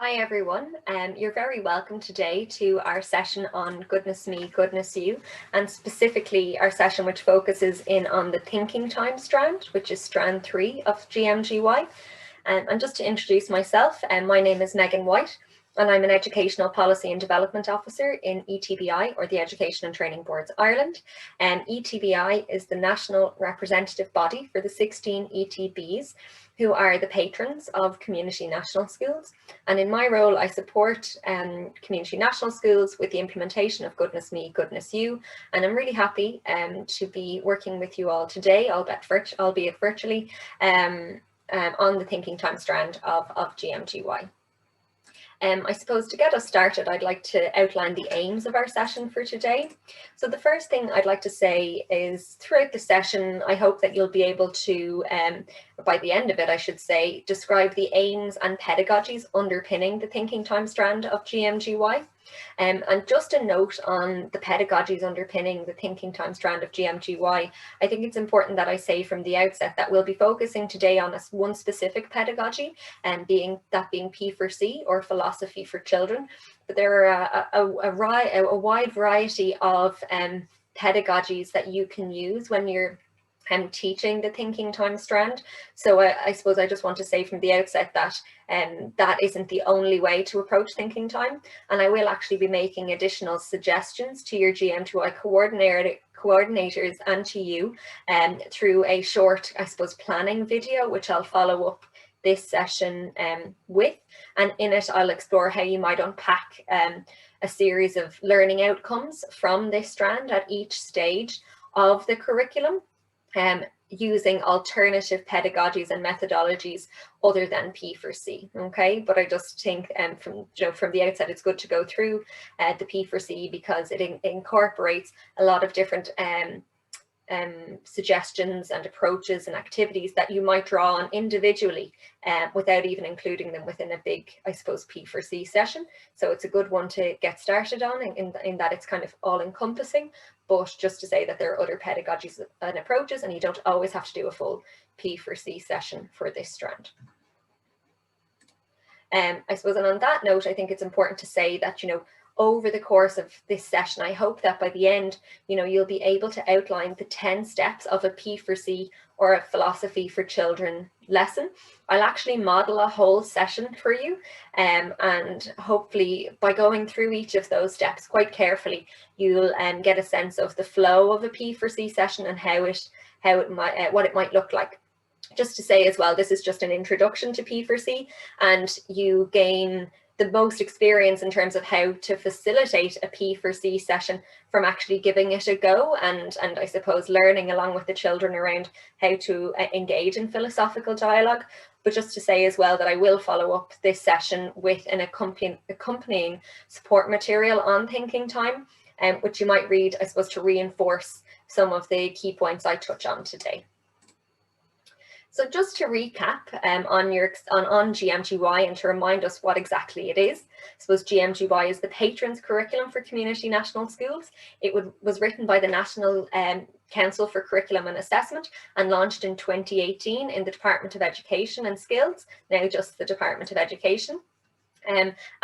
Hi everyone, you're very welcome today to our session on Goodness Me, Goodness You, and specifically our session which focuses in on the thinking time strand, which is strand 3 of GMGY. And just to introduce myself, my name is Megan White, and I'm an Educational Policy and Development Officer in ETBI, or the Education and Training Boards Ireland. ETBI is the national representative body for the 16 ETBs, who are the patrons of community national schools. And in my role, I support community national schools with the implementation of Goodness Me, Goodness You. And I'm really happy to be working with you all today, albeit virtually, on the thinking time strand of GMGY. I suppose to get us started, I'd like to outline the aims of our session for today. So the first thing I'd like to say is throughout the session, I hope that you'll be able to, by the end of it, I should say, describe the aims and pedagogies underpinning the thinking time strand of GMGY. And just a note on the pedagogies underpinning the thinking time strand of GMGY, I think it's important that I say from the outset that we'll be focusing today on one specific pedagogy, and being P4C, or philosophy for children. But there are a wide variety of pedagogies that you can use when you're teaching the thinking time strand. So I suppose I just want to say from the outset that that isn't the only way to approach thinking time, and I will actually be making additional suggestions to your GM2I coordinators and to you through a short, I suppose, planning video, which I'll follow up this session with, and in it I'll explore how you might unpack a series of learning outcomes from this strand at each stage of the curriculum, using alternative pedagogies and methodologies other than P4C. Okay, but I just think from the outset it's good to go through the P4C because it incorporates a lot of different suggestions and approaches and activities that you might draw on individually without even including them within a big, I suppose, P4C session. So it's a good one to get started on in that it's kind of all encompassing, but just to say that there are other pedagogies and approaches, and you don't always have to do a full P4C session for this strand. I suppose, and on that note, I think it's important to say that, over the course of this session, I hope that by the end, you'll be able to outline the 10 steps of a P4C or a philosophy for children lesson. I'll actually model a whole session for you, and hopefully by going through each of those steps quite carefully, you'll get a sense of the flow of a P4C session and what it might look like. Just to say as well, this is just an introduction to P4C, and you gain the most experience in terms of how to facilitate a P4C session from actually giving it a go, and I suppose learning along with the children around how to engage in philosophical dialogue. But just to say as well that I will follow up this session with an accompanying support material on thinking time, which you might read, I suppose, to reinforce some of the key points I touch on today. So just to recap on GMGY and to remind us what exactly it is, I suppose GMGY is the Patrons Curriculum for Community National Schools. It was written by the National Council for Curriculum and Assessment and launched in 2018 in the Department of Education and Skills, now just the Department of Education.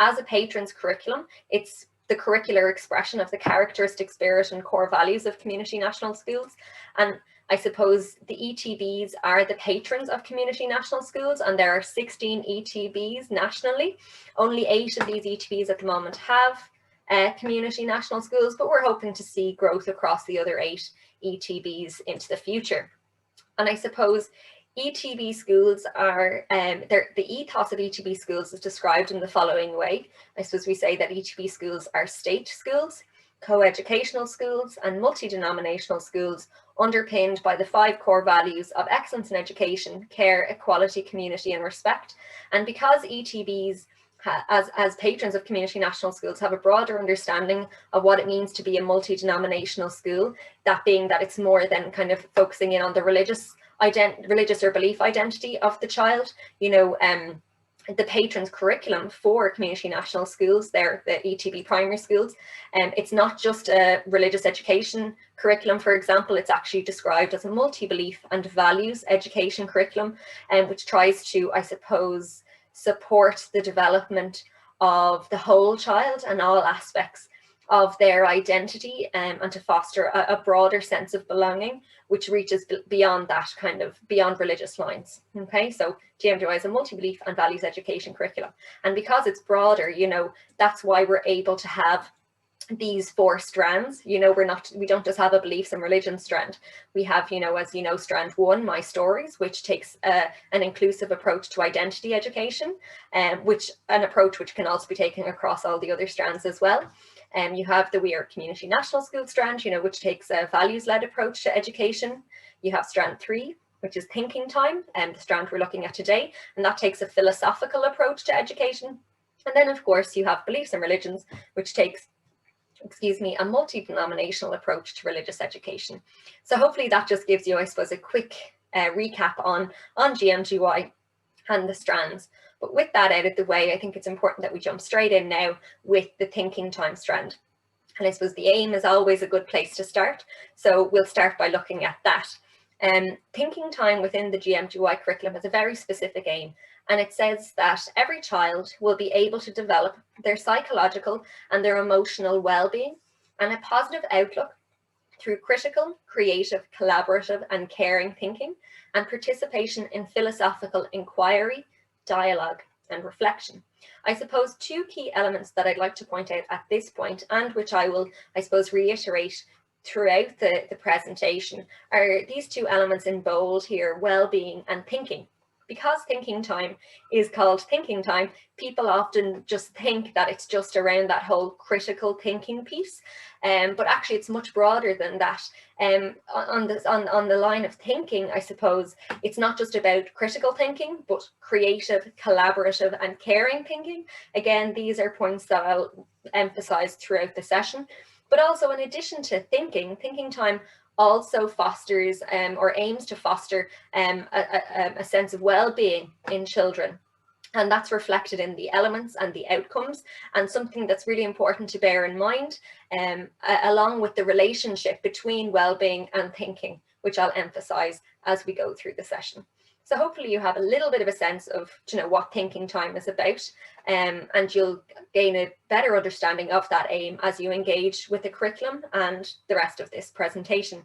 As a Patrons Curriculum, it's the curricular expression of the characteristic, spirit and core values of community national schools. And I suppose the ETBs are the patrons of community national schools, and there are 16 ETBs nationally. Only 8 of these ETBs at the moment have community national schools, but we're hoping to see growth across the other 8 ETBs into the future. And I suppose ETB schools are, the ethos of ETB schools is described in the following way. I suppose we say that ETB schools are state schools, co-educational schools and multi-denominational schools underpinned by the 5 core values of excellence in education, care, equality, community and respect. And because ETBs as patrons of community national schools have a broader understanding of what it means to be a multi-denominational school, that being that it's more than kind of focusing in on the religious or belief identity of the child, the patrons curriculum for community national schools, they're the ETB primary schools, it's not just a religious education curriculum, for example. It's actually described as a multi-belief and values education curriculum, which tries to, I suppose, support the development of the whole child and all aspects of their identity, and to foster a broader sense of belonging, which reaches beyond that, kind of beyond religious lines. Okay, so GMGY is a multi-belief and values education curriculum. And because it's broader, you know, that's why we're able to have these 4 strands. You know, we don't just have a beliefs and religion strand. We have, you know, as you know, strand 1, my stories, which takes an inclusive approach to identity education, which an approach which can also be taken across all the other strands as well. You have the We Are Community National School strand, you know, which takes a values-led approach to education. You have strand 3, which is thinking time, and the strand we're looking at today, and that takes a philosophical approach to education. And then, of course, you have beliefs and religions, which takes, a multi-denominational approach to religious education. So hopefully that just gives you, I suppose, a quick recap on GMGY and the strands. But with that out of the way, I think it's important that we jump straight in now with the thinking time strand. And I suppose the aim is always a good place to start. So we'll start by looking at that. Thinking time within the GMGY curriculum has a very specific aim, and it says that every child will be able to develop their psychological and their emotional well-being and a positive outlook through critical, creative, collaborative and caring thinking and participation in philosophical inquiry, dialogue and reflection. I suppose 2 key elements that I'd like to point out at this point, and which I will, I suppose, reiterate throughout the presentation, are these 2 elements in bold here: well-being and thinking. Because thinking time is called thinking time, people often just think that it's just around that whole critical thinking piece, but actually it's much broader than that. On the line of thinking, I suppose it's not just about critical thinking, but creative, collaborative and caring thinking. Again, these are points that I'll emphasize throughout the session. But also, in addition to thinking time also fosters or aims to foster a sense of well-being in children. And that's reflected in the elements and the outcomes, and something that's really important to bear in mind, along with the relationship between well-being and thinking, which I'll emphasize as we go through the session. So hopefully you have a little bit of a sense of, you know, what thinking time is about, and you'll gain a better understanding of that aim as you engage with the curriculum and the rest of this presentation.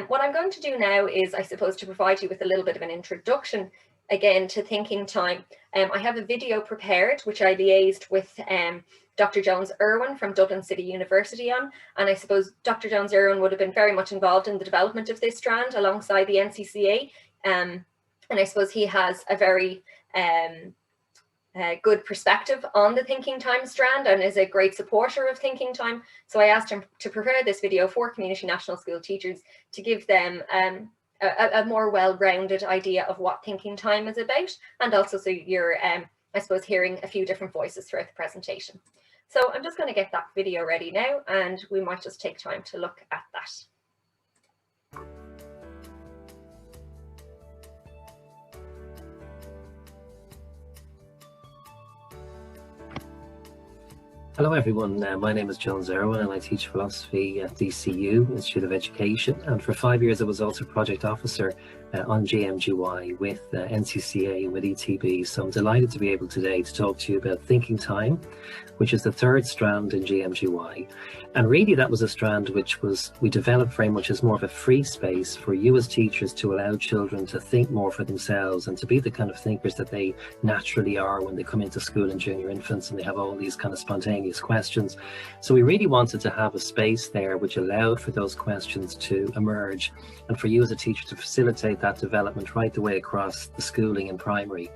What I'm going to do now is, I suppose, to provide you with a little bit of an introduction again to thinking time. I have a video prepared which I liaised with Dr. Jones-Irwin from Dublin City University on, and I suppose Dr. Jones-Irwin would have been very much involved in the development of this strand alongside the NCCA. And I suppose he has a very good perspective on the thinking time strand and is a great supporter of thinking time. So I asked him to prepare this video for Community National School teachers to give them a more well-rounded idea of what thinking time is about, and also so you're, I suppose, hearing a few different voices throughout the presentation. So I'm just going to get that video ready now, and we might just take time to look at that. Hello everyone, my name is Jones-Irwin and I teach philosophy at DCU, Institute of Education, and for 5 years I was also project officer on GMGY with NCCA and with ETB. So I'm delighted to be able today to talk to you about thinking time, which is the 3rd strand in GMGY. And really that was a strand which we developed very much as more of a free space for you as teachers to allow children to think more for themselves and to be the kind of thinkers that they naturally are when they come into school in junior infants and they have all these kind of spontaneous questions. So we really wanted to have a space there which allowed for those questions to emerge and for you as a teacher to facilitate that development right the way across the schooling in primary.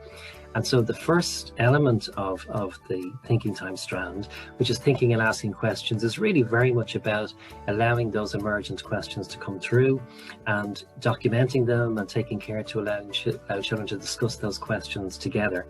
And so the first element of the thinking time strand, which is thinking and asking questions, is really very much about allowing those emergent questions to come through and documenting them and taking care to allow children to discuss those questions together.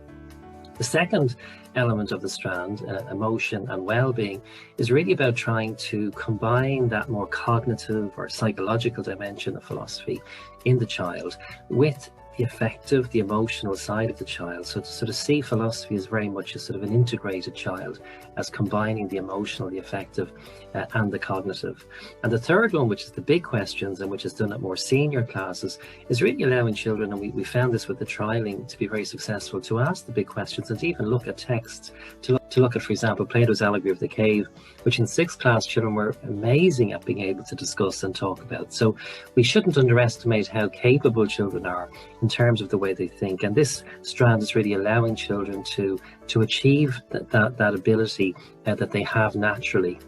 The second element of the strand, emotion and well-being, is really about trying to combine that more cognitive or psychological dimension of philosophy in the child with the affective, the emotional side of the child. So to sort of see philosophy as very much as sort of an integrated child, as combining the emotional, the affective, and the cognitive. And the third one, which is the big questions and which is done at more senior classes, is really allowing children, and we found this with the trialing to be very successful, to ask the big questions and to even look at texts, to look at, for example, Plato's Allegory of the Cave, which in 6th class children were amazing at being able to discuss and talk about. So we shouldn't underestimate how capable children are in terms of the way they think. And this strand is really allowing children to achieve that ability that they have naturally,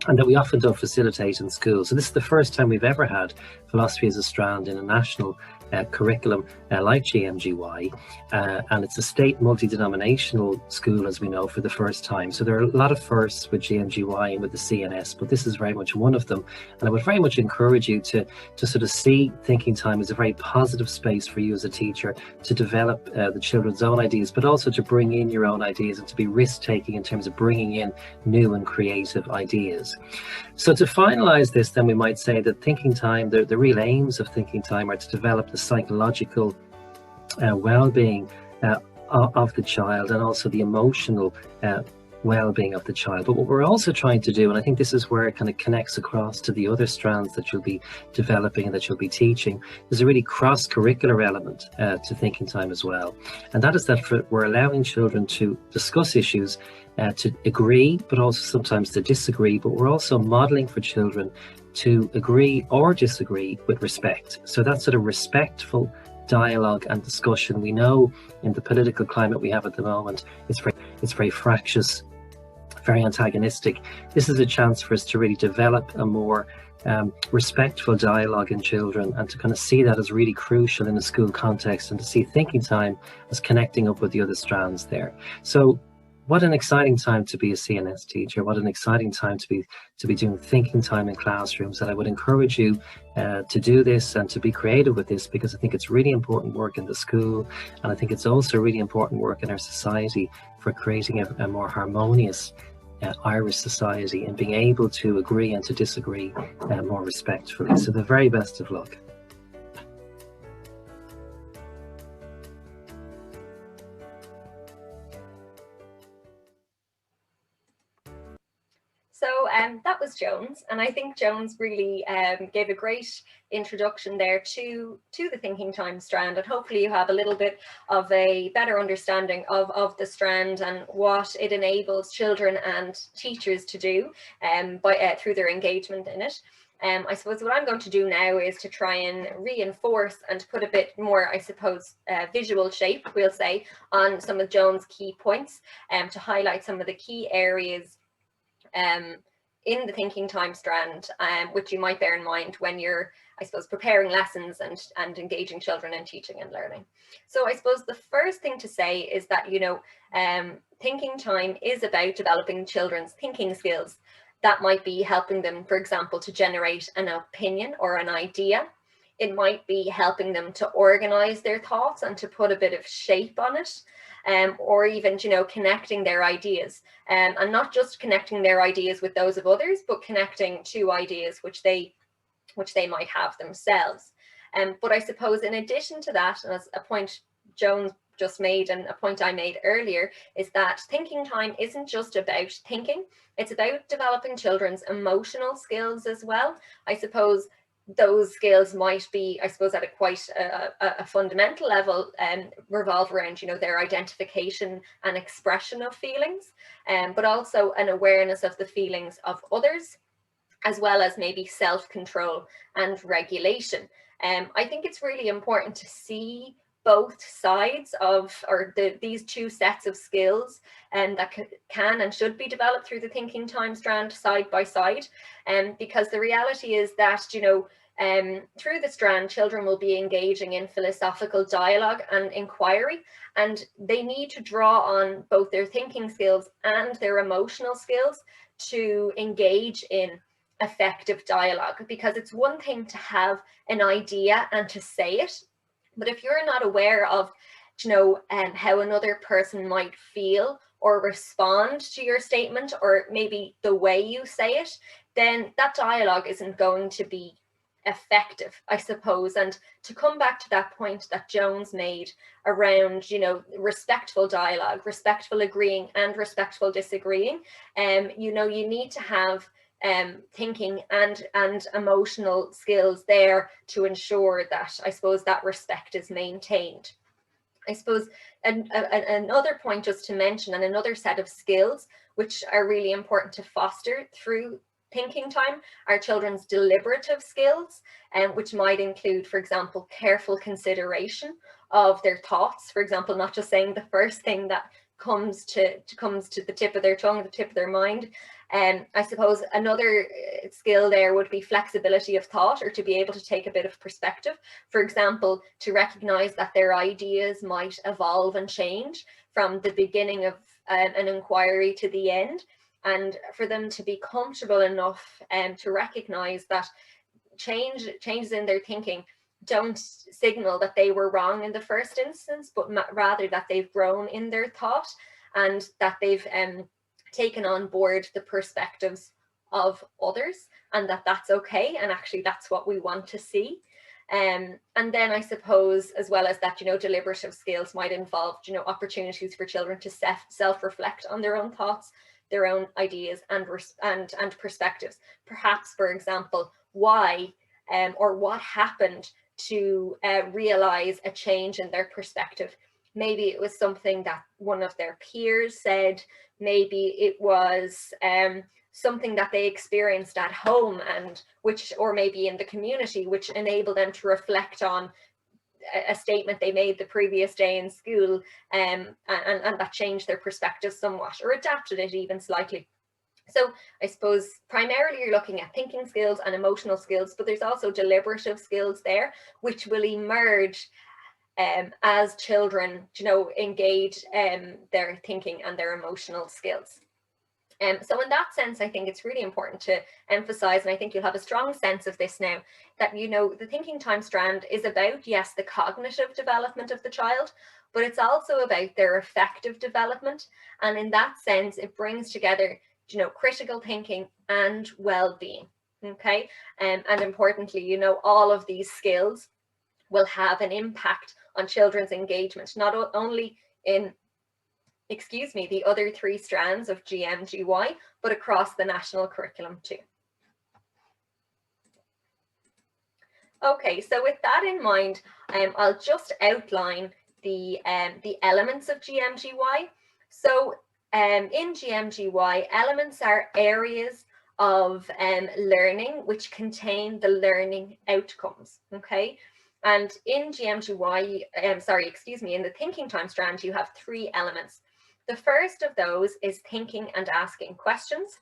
and that we often don't facilitate in school. So this is the first time we've ever had philosophy as a strand in a national curriculum like GMGY, and it's a state multi-denominational school, as we know, for the first time. So there are a lot of firsts with GMGY and with the CNS, but this is very much one of them. And I would very much encourage you to sort of see thinking time as a very positive space for you as a teacher to develop the children's own ideas, but also to bring in your own ideas and to be risk-taking in terms of bringing in new and creative ideas. So to finalize this, then we might say that thinking time, the real aims of thinking time are to develop the psychological well-being of the child, and also the emotional well-being of the child. But what we're also trying to do, and I think this is where it kind of connects across to the other strands that you'll be developing and that you'll be teaching, there's a really cross-curricular element to thinking time as well. And that is that we're allowing children to discuss issues, to agree, but also sometimes to disagree, but we're also modeling for children to agree or disagree with respect. So that sort of respectful dialogue and discussion. We know in the political climate we have at the moment, it's very fractious, very antagonistic. This is a chance for us to really develop a more respectful dialogue in children, and to kind of see that as really crucial in a school context, and to see thinking time as connecting up with the other strands there. So what an exciting time to be a CNS teacher. What an exciting time to be doing thinking time in classrooms. And I would encourage you to do this and to be creative with this, because I think it's really important work in the school, and I think it's also really important work in our society for creating a more harmonious Irish society, and being able to agree and to disagree more respectfully. So the very best of luck. So that was Jones, and I think Jones really gave a great introduction there to the thinking time strand, and hopefully you have a little bit of a better understanding of the strand and what it enables children and teachers to do through their engagement in it. I suppose what I'm going to do now is to try and reinforce and put a bit more, I suppose, visual shape, we'll say, on some of Jones' key points, to highlight some of the key areas in the thinking time strand, which you might bear in mind when you're, I suppose, preparing lessons and engaging children in teaching and learning. So I suppose the first thing to say is that, thinking time is about developing children's thinking skills. That might be helping them, for example, to generate an opinion or an idea. It might be helping them to organize their thoughts and to put a bit of shape on it. Or even, connecting their ideas, and not just connecting their ideas with those of others, but connecting to ideas which they might have themselves. But I suppose in addition to that, and as a point Jones just made and a point I made earlier, is that thinking time isn't just about thinking, it's about developing children's emotional skills as well. I suppose those skills might be, I suppose, at a fundamental level, revolve around, their identification and expression of feelings, but also an awareness of the feelings of others, as well as maybe self-control and regulation. I think it's really important to see both sides of, or these two sets of skills, that can and should be developed through the thinking time strand side by side. Because the reality is that, through the strand, children will be engaging in philosophical dialogue and inquiry, and they need to draw on both their thinking skills and their emotional skills to engage in effective dialogue. Because it's one thing to have an idea and to say it, but if you're not aware of, how another person might feel or respond to your statement, or maybe the way you say it, then that dialogue isn't going to be effective, I suppose. And to come back to that point that Jones made around, you know, respectful dialogue, respectful agreeing and respectful disagreeing, you know, you need to have thinking and emotional skills there to ensure that, I suppose, that respect is maintained. I suppose another point just to mention, and another set of skills which are really important to foster through thinking time, are children's deliberative skills, which might include, for example, careful consideration of their thoughts. For example, not just saying the first thing that comes to the tip of their tongue, the tip of their mind. I suppose another skill there would be flexibility of thought, or to be able to take a bit of perspective. For example, to recognize that their ideas might evolve and change from the beginning of an inquiry to the end, and for them to be comfortable enough to recognize that changes in their thinking don't signal that they were wrong in the first instance, but rather that they've grown in their thought, and that they've taken on board the perspectives of others, and that that's okay, and actually that's what we want to see. And then I suppose, as well as that, you know, deliberative skills might involve, you know, opportunities for children to self-reflect on their own thoughts, their own ideas and perspectives. Perhaps, for example, why or what happened to realize a change in their perspective. Maybe it was something that one of their peers said, maybe it was something that they experienced at home, and or maybe in the community, which enabled them to reflect on a statement they made the previous day in school, and that changed their perspective somewhat, or adapted it even slightly. So I suppose primarily you're looking at thinking skills and emotional skills, but there's also deliberative skills there, which will emerge as children, you know, engage their thinking and their emotional skills. So in that sense, I think it's really important to emphasize, and I think you'll have a strong sense of this now, that, you know, the thinking time strand is about, yes, the cognitive development of the child, but it's also about their affective development. And in that sense, it brings together, you know, critical thinking and well-being. Okay. And importantly, you know, all of these skills will have an impact on children's engagement, not only in the other three strands of GMGY, but across the national curriculum too. Okay, so with that in mind, I'll just outline the elements of GMGY. So in GMGY, elements are areas of learning which contain the learning outcomes, okay? And in GMGY, in the thinking time strand, you have three elements. The first of those is thinking and asking questions.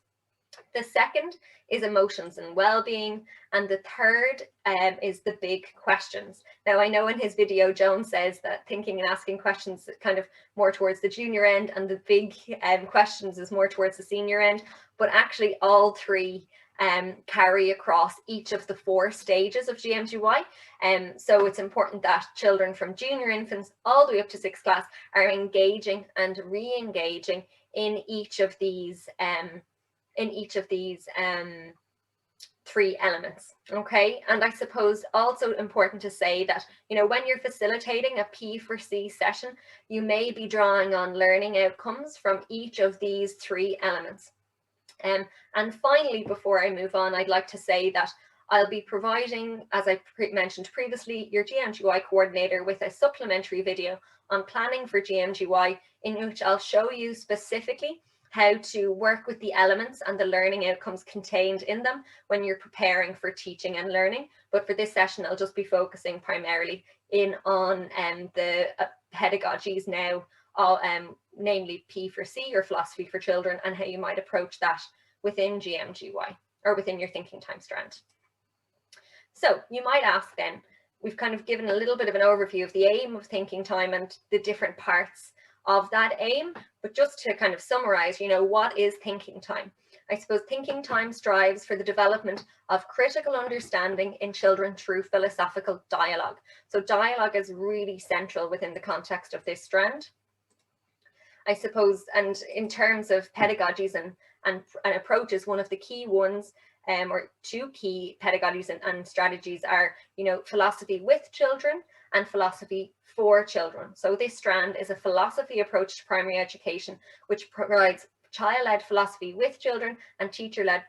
The second is emotions and well-being, and the third is the big questions. Now, I know in his video, Joan says that thinking and asking questions is kind of more towards the junior end, and the big questions is more towards the senior end, but actually all three carry across each of the four stages of GMGY. So it's important that children from junior infants all the way up to 6th class are engaging and re-engaging in each of these three elements. Okay, and I suppose also important to say that, you know, when you're facilitating a P4C session, you may be drawing on learning outcomes from each of these three elements. And finally, before I move on, I'd like to say that I'll be providing, as I mentioned previously, your GMGY coordinator with a supplementary video on planning for GMGY, in which I'll show you specifically how to work with the elements and the learning outcomes contained in them when you're preparing for teaching and learning. But for this session, I'll just be focusing primarily on the pedagogies now, namely P4C, or philosophy for children, and how you might approach that within GMGY, or within your thinking time strand. So you might ask then, we've kind of given a little bit of an overview of the aim of thinking time and the different parts of that aim, but just to kind of summarize, you know, what is thinking time? I suppose thinking time strives for the development of critical understanding in children through philosophical dialogue. So dialogue is really central within the context of this strand, I suppose. And in terms of pedagogies and approaches, one of the key ones or two key pedagogies and strategies are, you know, philosophy with children and philosophy for children. So this strand is a philosophy approach to primary education, which provides child-led philosophy with children and teacher-led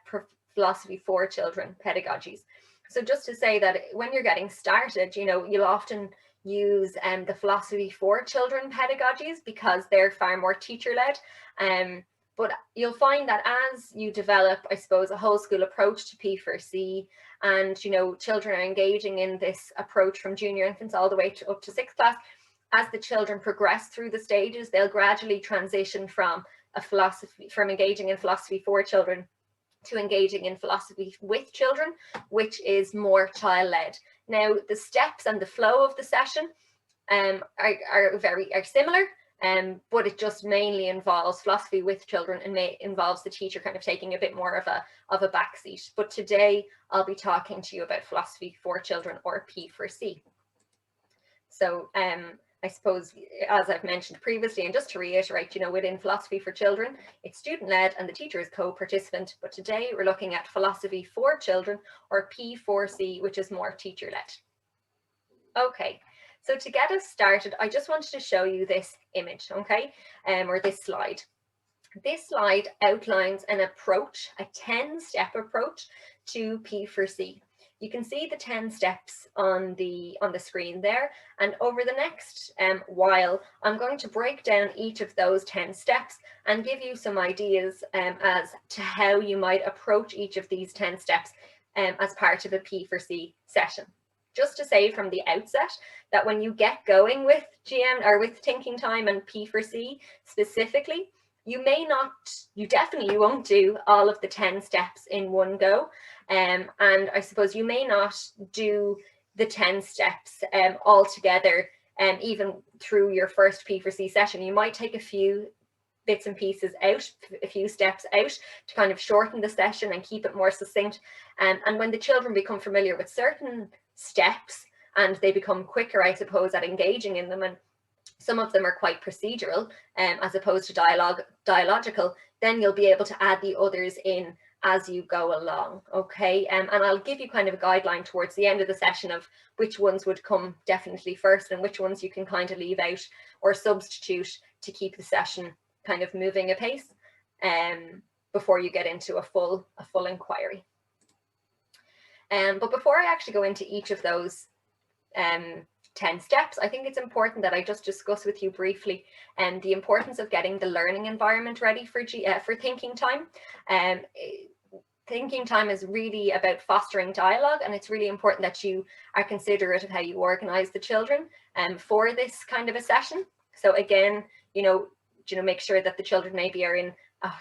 philosophy for children pedagogies. So just to say that when you're getting started, you know, you'll often use the philosophy for children pedagogies because they're far more teacher-led. But you'll find that as you develop, I suppose, a whole school approach to P4C, and, you know, children are engaging in this approach from junior infants all the way to up to 6th class, as the children progress through the stages, they'll gradually transition from engaging in philosophy for children to engaging in philosophy with children, which is more child-led. Now, the steps and the flow of the session are similar, but it just mainly involves philosophy with children and involves the teacher kind of taking a bit more of a backseat. But today I'll be talking to you about philosophy for children, or P4C. So I suppose, as I've mentioned previously, and just to reiterate, you know, within philosophy for children, it's student-led and the teacher is co-participant. But today we're looking at philosophy for children, or P4C, which is more teacher-led. Okay, so to get us started, I just wanted to show you this image, okay, or this slide. This slide outlines an approach, a 10-step approach to P4C. You can see the 10 steps on the screen there, and over the next while, I'm going to break down each of those 10 steps and give you some ideas as to how you might approach each of these 10 steps as part of a P4C session. Just to say from the outset that when you get going with GM or with Thinking Time and P4C specifically, you definitely won't do all of the 10 steps in one go. And I suppose you may not do the 10 steps all together, even through your first P4C session. You might take a few bits and pieces out, a few steps out, to kind of shorten the session and keep it more succinct. And when the children become familiar with certain steps and they become quicker, I suppose, at engaging in them, and some of them are quite procedural as opposed to dialogical, then you'll be able to add the others in as you go along, okay? And I'll give you kind of a guideline towards the end of the session of which ones would come definitely first and which ones you can kind of leave out or substitute to keep the session kind of moving apace before you get into a full inquiry. But before I actually go into each of those 10 steps, I think it's important that I just discuss with you briefly the importance of getting the learning environment ready for Thinking Time. Thinking Time is really about fostering dialogue, and it's really important that you are considerate of how you organize the children for this kind of a session. So again, you know, make sure that the children maybe are in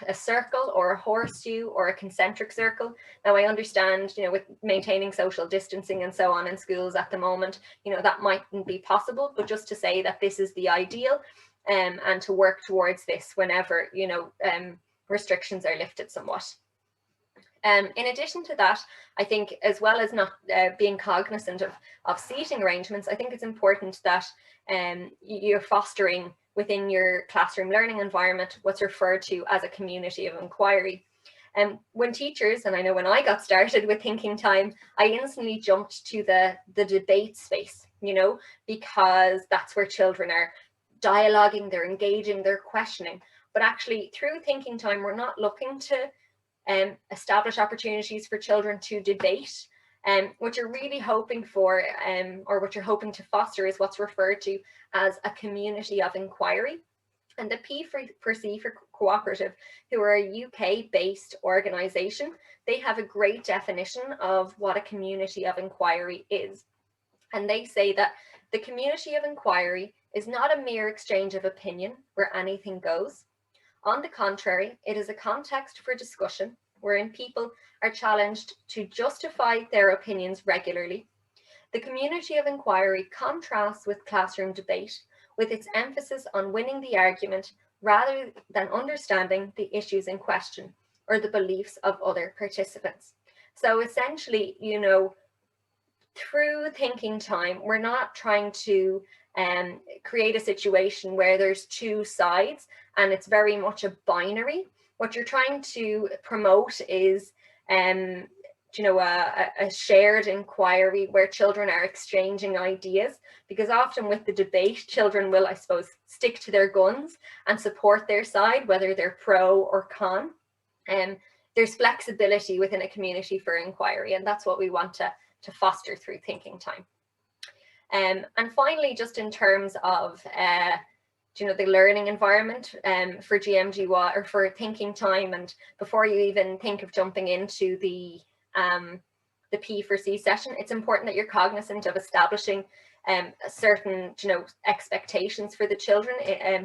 a circle or a horseshoe or a concentric circle. Now, I understand, you know, with maintaining social distancing and so on in schools at the moment, you know, that mightn't be possible, but just to say that this is the ideal and to work towards this whenever, you know, restrictions are lifted somewhat. In addition to that, I think, as well as not being cognizant of seating arrangements, I think it's important that you're fostering within your classroom learning environment what's referred to as a community of inquiry. And when teachers, and I know when I got started with Thinking Time, I instantly jumped to the debate space, you know, because that's where children are dialoguing, they're engaging, they're questioning. But actually, through Thinking Time, we're not looking to establish opportunities for children to debate. What you're really hoping for, or what you're hoping to foster, is what's referred to as a community of inquiry. And the P4C for Cooperative, who are a UK-based organisation, they have a great definition of what a community of inquiry is. And they say that the community of inquiry is not a mere exchange of opinion where anything goes. On the contrary, it is a context for discussion wherein people are challenged to justify their opinions regularly. The community of inquiry contrasts with classroom debate, with its emphasis on winning the argument rather than understanding the issues in question or the beliefs of other participants. So essentially, you know, through Thinking Time, we're not trying to create a situation where there's two sides and it's very much a binary. What you're trying to promote is you know, a shared inquiry where children are exchanging ideas, because often with the debate, children will, I suppose, stick to their guns and support their side, whether they're pro or con. There's flexibility within a community for inquiry, and that's what we want to foster through thinking time. And finally, just in terms of you know, the learning environment for GMGY or for thinking time, and before you even think of jumping into the P4C session, it's important that you're cognizant of establishing certain, you know, expectations for the children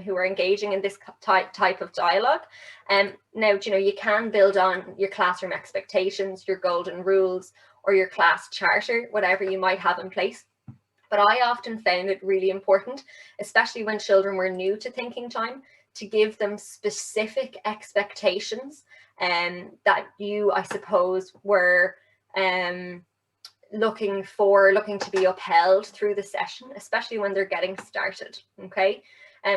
who are engaging in this type of dialogue. Now, you know, you can build on your classroom expectations, your golden rules, or your class charter, whatever you might have in place. But I often found it really important, especially when children were new to thinking time, to give them specific expectations that you, I suppose, were looking to be upheld through the session, especially when they're getting started. Okay,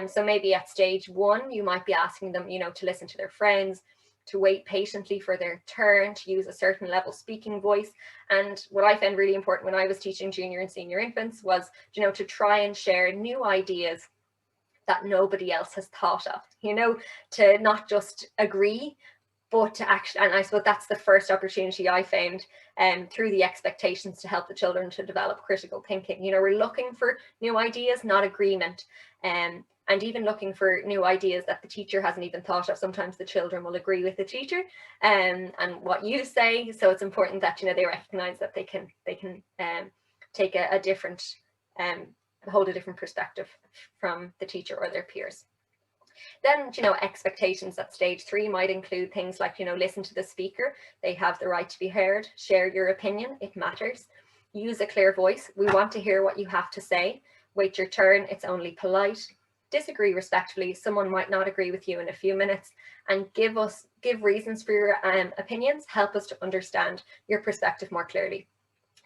so maybe at stage 1, you might be asking them, you know, to listen to their friends, to wait patiently for their turn, to use a certain level speaking voice. And what I found really important when I was teaching junior and senior infants was, you know, to try and share new ideas that nobody else has thought of, you know, to not just agree, but to actually, and I suppose that's the first opportunity I found through the expectations to help the children to develop critical thinking. You know, we're looking for new ideas, not agreement. And even looking for new ideas that the teacher hasn't even thought of. Sometimes the children will agree with the teacher and what you say. So it's important that, you know, they recognize that they can take a different, hold a different perspective from the teacher or their peers. Then, you know, expectations at stage 3 might include things like, you know, listen to the speaker. They have the right to be heard. Share your opinion. It matters. Use a clear voice. We want to hear what you have to say. Wait your turn. It's only polite. Disagree respectfully. Someone might not agree with you in a few minutes, and give reasons for your opinions. Help us to understand your perspective more clearly.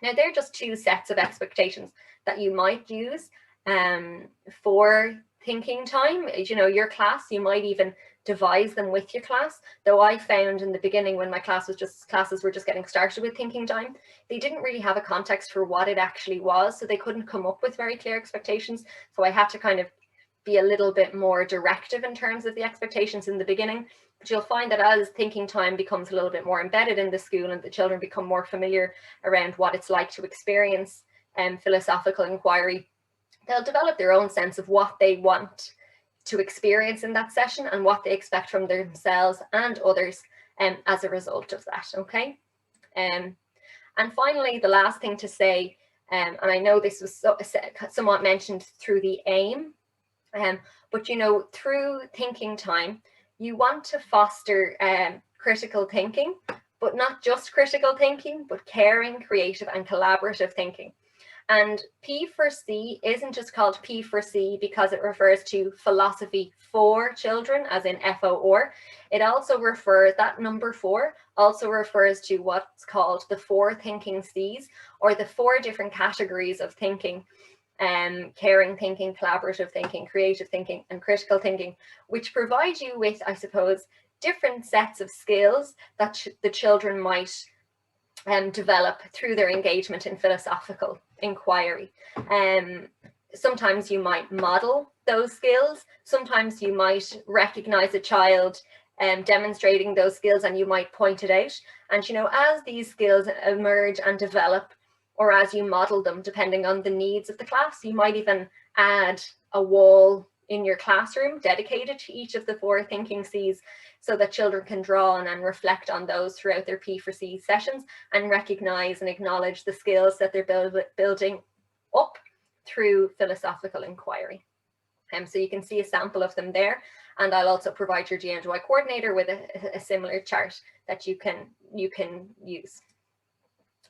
Now, they're just 2 sets of expectations that you might use for thinking time. You know, your class, you might even devise them with your class. Though I found in the beginning, when my classes were just getting started with thinking time, they didn't really have a context for what it actually was, so they couldn't come up with very clear expectations. So I had to kind of be a little bit more directive in terms of the expectations in the beginning. But you'll find that as thinking time becomes a little bit more embedded in the school and the children become more familiar around what it's like to experience philosophical inquiry, they'll develop their own sense of what they want to experience in that session and what they expect from themselves and others as a result of that. Okay. And finally, the last thing to say, and I know this was somewhat mentioned through the aim, but, you know, through thinking time, you want to foster critical thinking, but not just critical thinking, but caring, creative, and collaborative thinking. And P4C isn't just called P4C because it refers to philosophy for children, as in FOR. It also refers, that number 4 also refers to what's called the 4 thinking C's, or the 4 different categories of thinking. Caring thinking, collaborative thinking, creative thinking, and critical thinking, which provide you with, I suppose, different sets of skills that the children might develop through their engagement in philosophical inquiry. Sometimes you might model those skills. Sometimes you might recognize a child demonstrating those skills, and you might point it out. And, you know, as these skills emerge and develop, or as you model them, depending on the needs of the class, you might even add a wall in your classroom dedicated to each of the 4 thinking C's, so that children can draw on and reflect on those throughout their P4C sessions and recognize and acknowledge the skills that they're building up through philosophical inquiry. So you can see a sample of them there, and I'll also provide your GMGY coordinator with a similar chart that you can use.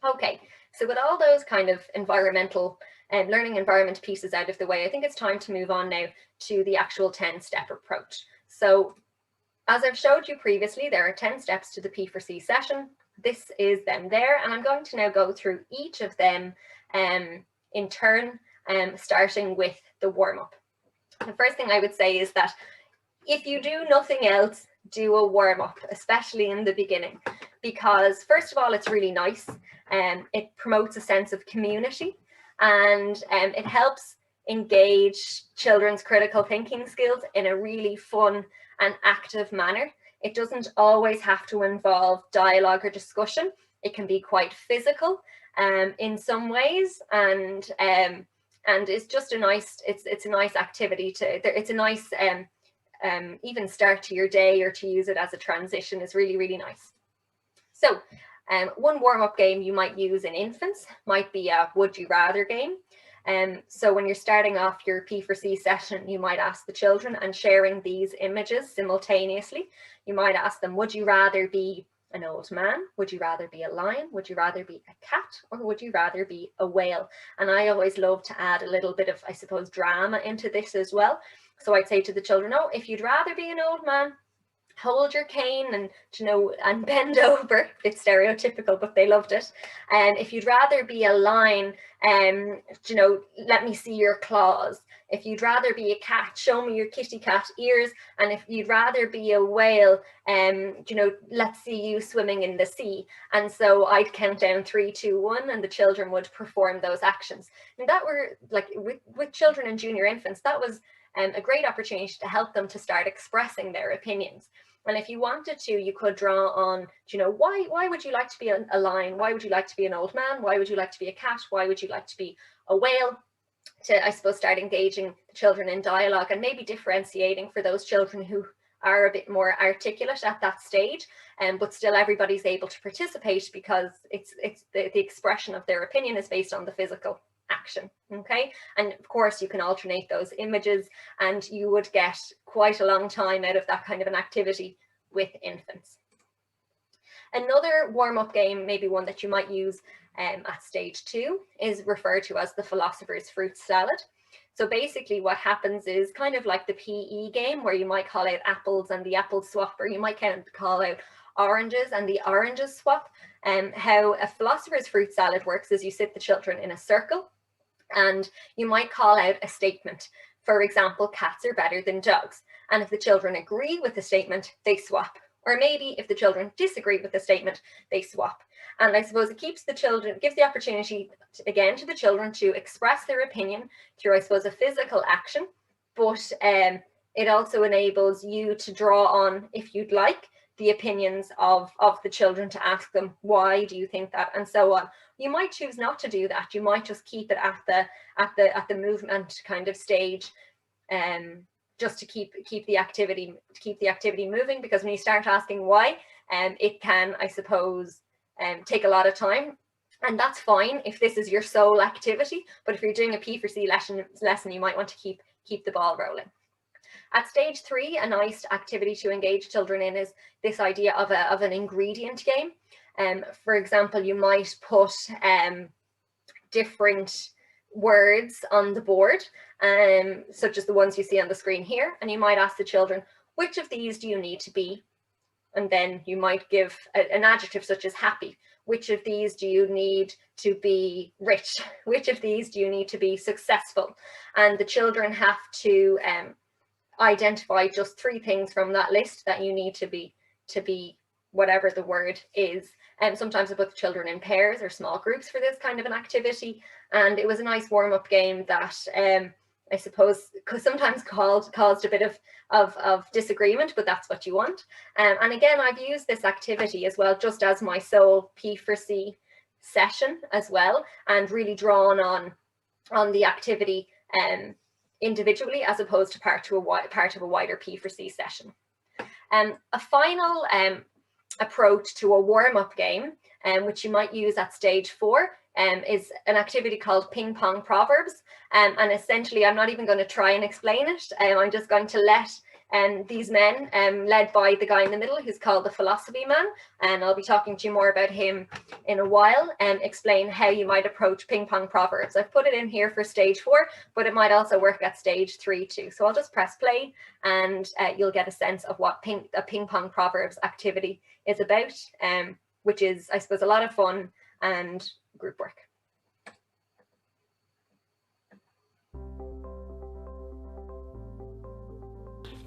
Okay, so with all those kind of environmental and learning environment pieces out of the way, I think it's time to move on now to the actual 10-step approach. So as I've showed you previously, there are 10 steps to the P4C session. This is them there, and I'm going to now go through each of them in turn, starting with the warm-up. The first thing I would say is that if you do nothing else, do a warm-up, especially in the beginning, because first of all, it's really nice, and it promotes a sense of community, and it helps engage children's critical thinking skills in a really fun and active manner. It doesn't always have to involve dialogue or discussion. It can be quite physical in some ways, and it's just a nice, it's a nice activity it's a nice even start to your day, or to use it as a transition is really, really nice. So one warm-up game you might use in infants might be a would you rather game. So when you're starting off your P4C session, you might ask the children, and sharing these images simultaneously, you might ask them, would you rather be an old man? Would you rather be a lion? Would you rather be a cat? Or would you rather be a whale? And I always love to add a little bit of, I suppose, drama into this as well. So I'd say to the children, oh, if you'd rather be an old man, hold your cane and, you know, and bend over. It's stereotypical, but they loved it. And if you'd rather be a lion, you know, let me see your claws. If you'd rather be a cat, show me your kitty cat ears. And if you'd rather be a whale, you know, let's see you swimming in the sea. And so I'd count down 3, 2, 1, and the children would perform those actions. And that were like with children and junior infants, that was a great opportunity to help them to start expressing their opinions. And if you wanted to, you could draw on, you know, why would you like to be a lion? Why would you like to be an old man? Why would you like to be a cat? Why would you like to be a whale? To, I suppose, start engaging the children in dialogue, and maybe differentiating for those children who are a bit more articulate at that stage, but still everybody's able to participate, because it's the expression of their opinion is based on the physical action. Okay, and of course you can alternate those images, and you would get quite a long time out of that kind of an activity with infants. Another warm-up game, maybe one that you might use at stage 2, is referred to as the philosopher's fruit salad. So basically what happens is kind of like the PE game, where you might call out apples and the apples swap, or you might call out oranges and the oranges swap. How a philosopher's fruit salad works is you sit the children in a circle, and you might call out a statement. For example, cats are better than dogs. And if the children agree with the statement, they swap. Or maybe if the children disagree with the statement, they swap. And I suppose it keeps the children, gives the opportunity again to the children to express their opinion through, I suppose, a physical action. But it also enables you to draw on, if you'd like, the opinions of the children, to ask them, why do you think that, and so on. You might choose not to do that. You might just keep it at the movement kind of stage, just to keep the activity moving, because when you start asking why, it can, I suppose, take a lot of time. And that's fine if this is your sole activity, but if you're doing a P4C lesson, you might want to keep the ball rolling. At stage 3, a nice activity to engage children in is this idea of an ingredient game. For example, you might put different words on the board, such as the ones you see on the screen here, and you might ask the children, which of these do you need to be? And then you might give an adjective such as happy. Which of these do you need to be rich? Which of these do you need to be successful? And the children have to identify just 3 things from that list that you need to be whatever the word is. And sometimes I put the children in pairs or small groups for this kind of an activity. And it was a nice warm-up game that I suppose sometimes caused a bit of disagreement, but that's what you want. And again, I've used this activity as well, just as my sole P4C session as well, and really drawn on the activity individually, as opposed to part of a wider P4C session. A final approach to a warm-up game, which you might use at stage 4, is an activity called ping pong proverbs. And essentially, I'm not even going to try and explain it. I'm just going to let these men, led by the guy in the middle, who's called the Philosophy Man, and I'll be talking to you more about him in a while, and explain how you might approach ping pong proverbs. I've put it in here for stage 4, but it might also work at stage 3 too. So I'll just press play, and you'll get a sense of what a ping pong proverbs activity is about, which is, I suppose, a lot of fun and group work.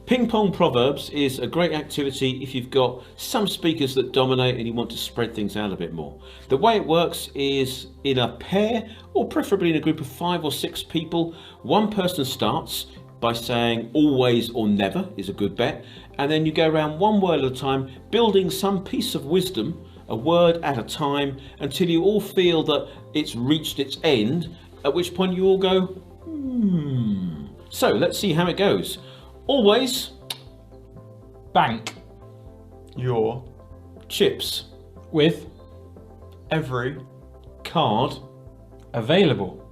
Ping pong proverbs is a great activity if you've got some speakers that dominate and you want to spread things out a bit more. The way it works is in a pair, or preferably in a group of 5 or 6 people. One person starts by saying always or never is a good bet, and then you go around one word at a time, building some piece of wisdom, a word at a time, until you all feel that it's reached its end, at which point you all go, hmm. So let's see how it goes. Always. Bank. Your. Chips. With. Every. Card. Available.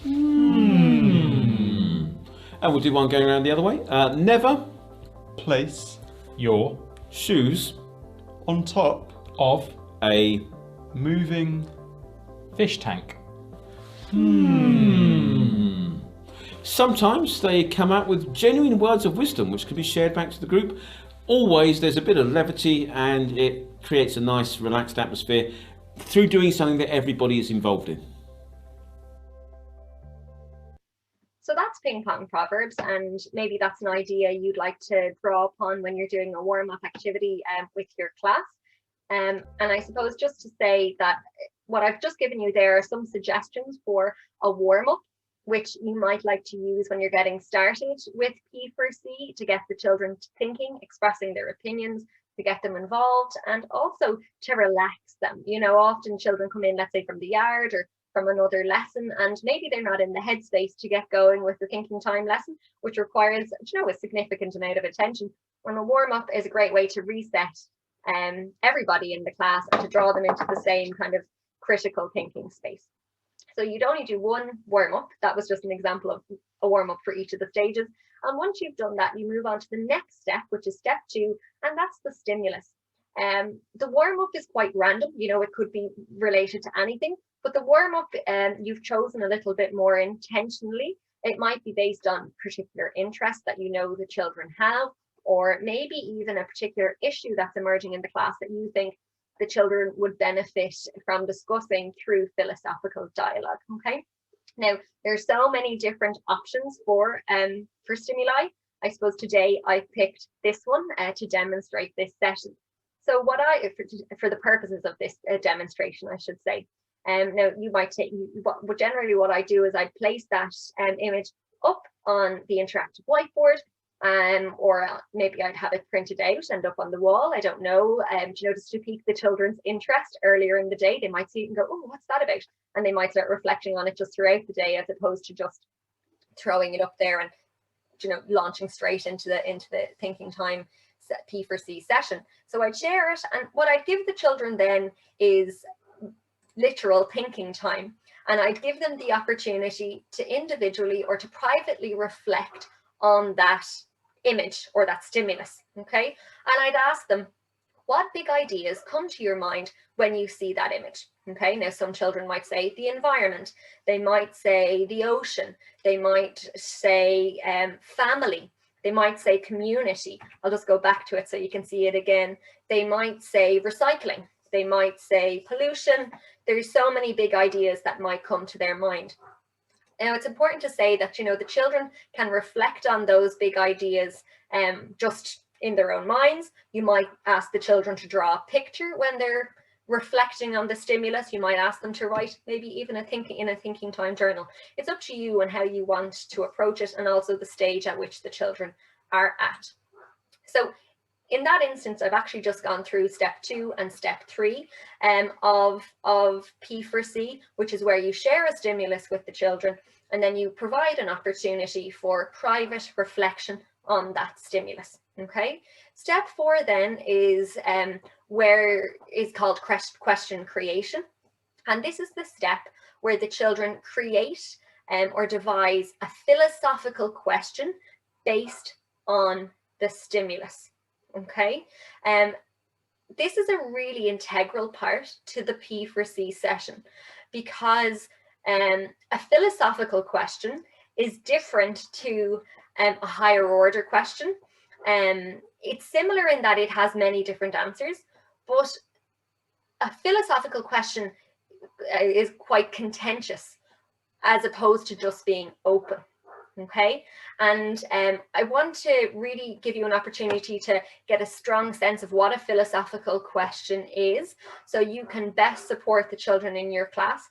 And we'll do one going around the other way. Never. Place. Your. Shoes. On top. Of. A. Moving. Fish tank. Sometimes they come out with genuine words of wisdom which can be shared back to the group. Always there's a bit of levity and it creates a nice relaxed atmosphere through doing something that everybody is involved in. So that's ping pong proverbs, and maybe that's an idea you'd like to draw upon when you're doing a warm-up activity with your class. And I suppose just to say that what I've just given you there are some suggestions for a warm-up which you might like to use when you're getting started with P4C to get the children thinking, expressing their opinions, to get them involved, and also to relax them. You know, often children come in, let's say from the yard or from another lesson, and maybe they're not in the headspace to get going with the thinking time lesson, which requires, you know, a significant amount of attention. And a warm-up is a great way to reset everybody in the class and to draw them into the same kind of critical thinking space. So you'd only do one warm-up. That was just an example of a warm-up for each of the stages. And once you've done that, you move on to the next step, which is step 2, and that's the stimulus. The warm-up is quite random, you know, it could be related to anything, but the warm-up you've chosen a little bit more intentionally. It might be based on particular interest that you know the children have, or maybe even a particular issue that's emerging in the class that you think the children would benefit from discussing through philosophical dialogue. Okay, now there's so many different options for stimuli. I suppose today I picked this one to demonstrate this session. So what for the purposes of this demonstration, I should say, now you might take, but generally what I do is I place that image up on the interactive whiteboard, or maybe I'd have it printed out and up on the wall. I don't know, you know, just to pique the children's interest earlier in the day. They might see it and go, oh, what's that about? And they might start reflecting on it just throughout the day, as opposed to just throwing it up there and, you know, launching straight into the thinking time P4C session. So I'd share it, and what I'd give the children then is literal thinking time, and I'd give them the opportunity to individually or to privately reflect on that image or that stimulus. Okay, and I'd ask them, what big ideas come to your mind when you see that image? Okay, now some children might say the environment, they might say the ocean, they might say family, they might say community. I'll just go back to it so you can see it again. They might say recycling, they might say pollution. There's so many big ideas that might come to their mind. Now, it's important to say that, you know, the children can reflect on those big ideas just in their own minds. You might ask the children to draw a picture when they're reflecting on the stimulus. You might ask them to write maybe even in a thinking time journal. It's up to you and how you want to approach it, and also the stage at which the children are at. So in that instance, I've actually just gone through step 2 and step 3 of P4C, which is where you share a stimulus with the children, and then you provide an opportunity for private reflection on that stimulus. Okay, step 4 then is where is called question creation, and this is the step where the children create or devise a philosophical question based on the stimulus. Okay, this is a really integral part to the P4C session, because a philosophical question is different to a higher order question. It's similar in that it has many different answers, but a philosophical question is quite contentious as opposed to just being open. Okay, and I want to really give you an opportunity to get a strong sense of what a philosophical question is, so you can best support the children in your class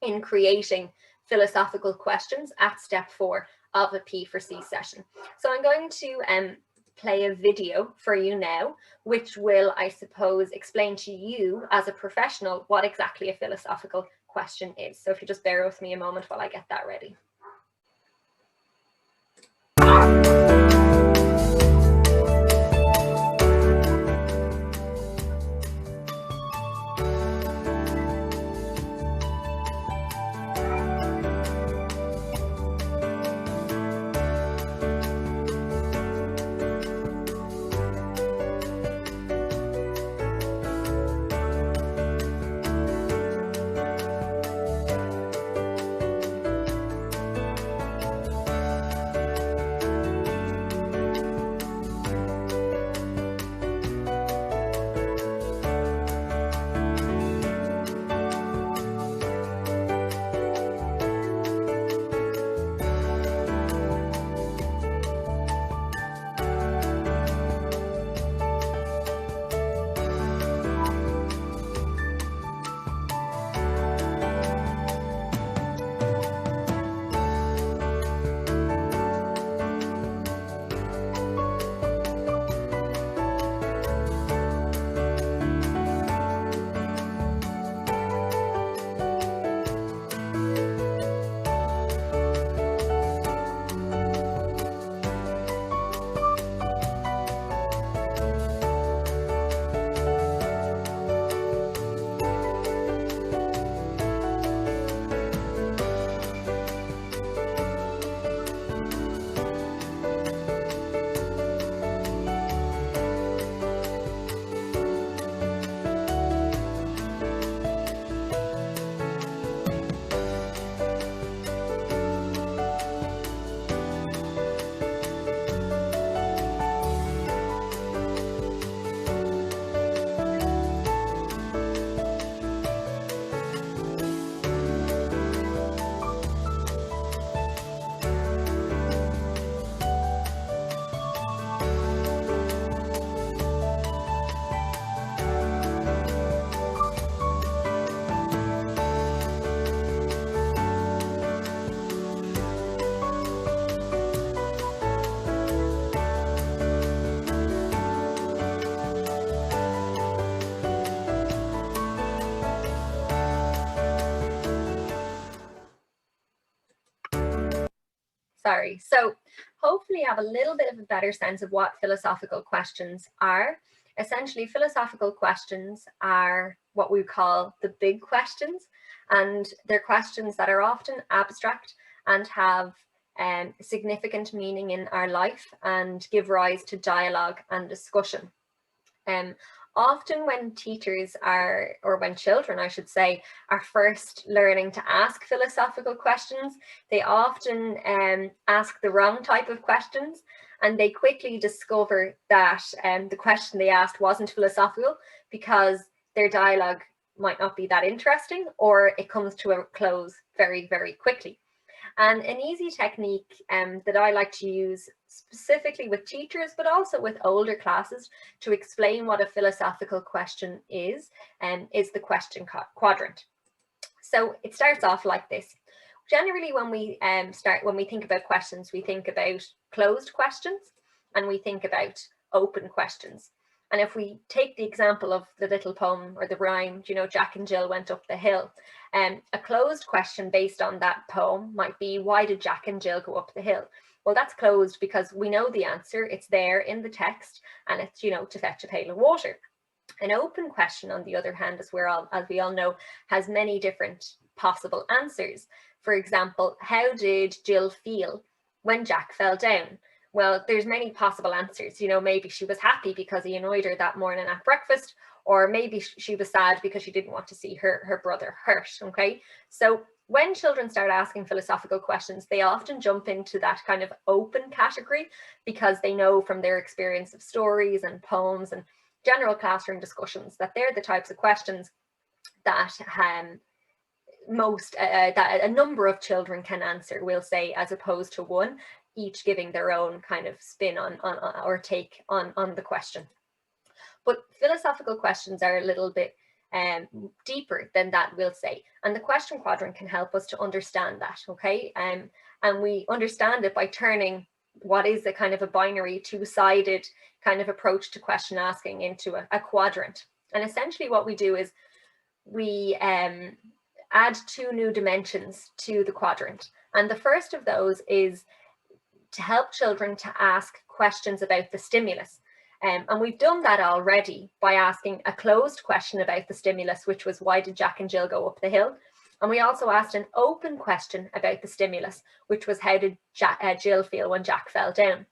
in creating philosophical questions at step 4 of a P4C session. So I'm going to play a video for you now, which will, I suppose, explain to you as a professional what exactly a philosophical question is. So if you just bear with me a moment while I get that ready. Sorry. So hopefully you have a little bit of a better sense of what philosophical questions are. Essentially, philosophical questions are what we call the big questions, and they're questions that are often abstract and have significant meaning in our life and give rise to dialogue and discussion. Often when teachers are, or when children, I should say, are first learning to ask philosophical questions, they often ask the wrong type of questions, and they quickly discover that the question they asked wasn't philosophical because their dialogue might not be that interesting, or it comes to a close very, very quickly. And an easy technique that I like to use specifically with teachers, but also with older classes, to explain what a philosophical question is the question quadrant. So it starts off like this. Generally, when we think about questions, we think about closed questions and we think about open questions. And if we take the example of the little poem or the rhyme, you know, Jack and Jill went up the hill, a closed question based on that poem might be, why did Jack and Jill go up the hill? Well, that's closed because we know the answer. It's there in the text, and it's, you know, to fetch a pail of water. An open question, on the other hand, as we all know, has many different possible answers. For example, how did Jill feel when Jack fell down? Well, there's many possible answers. You know, maybe she was happy because he annoyed her that morning at breakfast, or maybe she was sad because she didn't want to see her brother hurt. Okay, so when children start asking philosophical questions, they often jump into that kind of open category because they know from their experience of stories and poems and general classroom discussions that they're the types of questions that that a number of children can answer, we'll say, as opposed to one, each giving their own kind of spin on or take on the question. But philosophical questions are a little bit deeper than that, we'll say, and the question quadrant can help us to understand that. Okay, and we understand it by turning what is a kind of a binary, two-sided kind of approach to question asking into a quadrant. And essentially what we do is we add two new dimensions to the quadrant. And the first of those is to help children to ask questions about the stimulus. And we've done that already by asking a closed question about the stimulus, which was, why did Jack and Jill go up the hill? And we also asked an open question about the stimulus, which was, how did Jill feel when Jack fell down?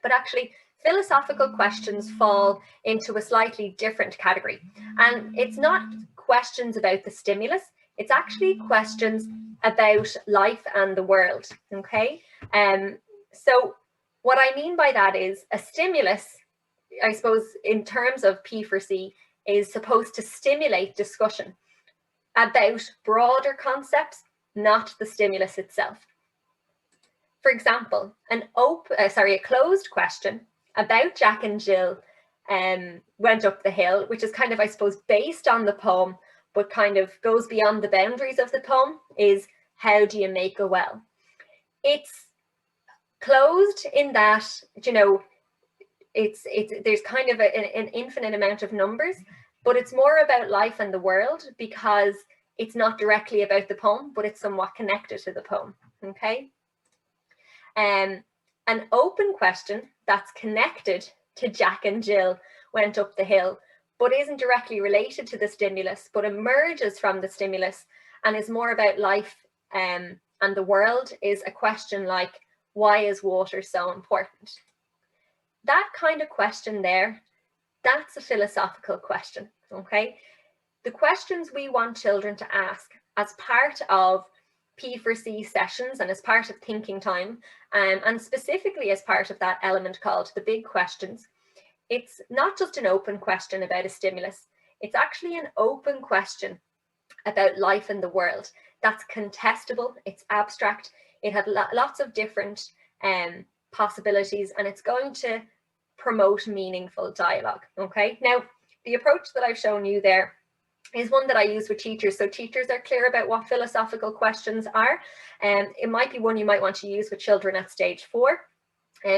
But actually, philosophical questions fall into a slightly different category. And it's not questions about the stimulus, it's actually questions about life and the world, okay? So what I mean by that is a stimulus, I suppose, in terms of P4C, is supposed to stimulate discussion about broader concepts, not the stimulus itself. For example, a closed question about Jack and Jill went up the hill, which is kind of, I suppose, based on the poem, but kind of goes beyond the boundaries of the poem, is, how do you make a well? It's closed in that, you know, there's kind of an infinite amount of numbers, but it's more about life and the world because it's not directly about the poem, but it's somewhat connected to the poem, okay? An open question that's connected to Jack and Jill went up the hill, but isn't directly related to the stimulus, but emerges from the stimulus and is more about life and the world, is a question like, why is water so important? That kind of question there, that's a philosophical question, okay? The questions we want children to ask as part of P4C sessions and as part of thinking time, and specifically as part of that element called the big questions, it's not just an open question about a stimulus, it's actually an open question about life and the world that's contestable, it's abstract, it has lots of different possibilities, and it's going to promote meaningful dialogue, okay? Now, the approach that I've shown you there is one that I use with teachers, so teachers are clear about what philosophical questions are. It might be one you might want to use with children at stage 4,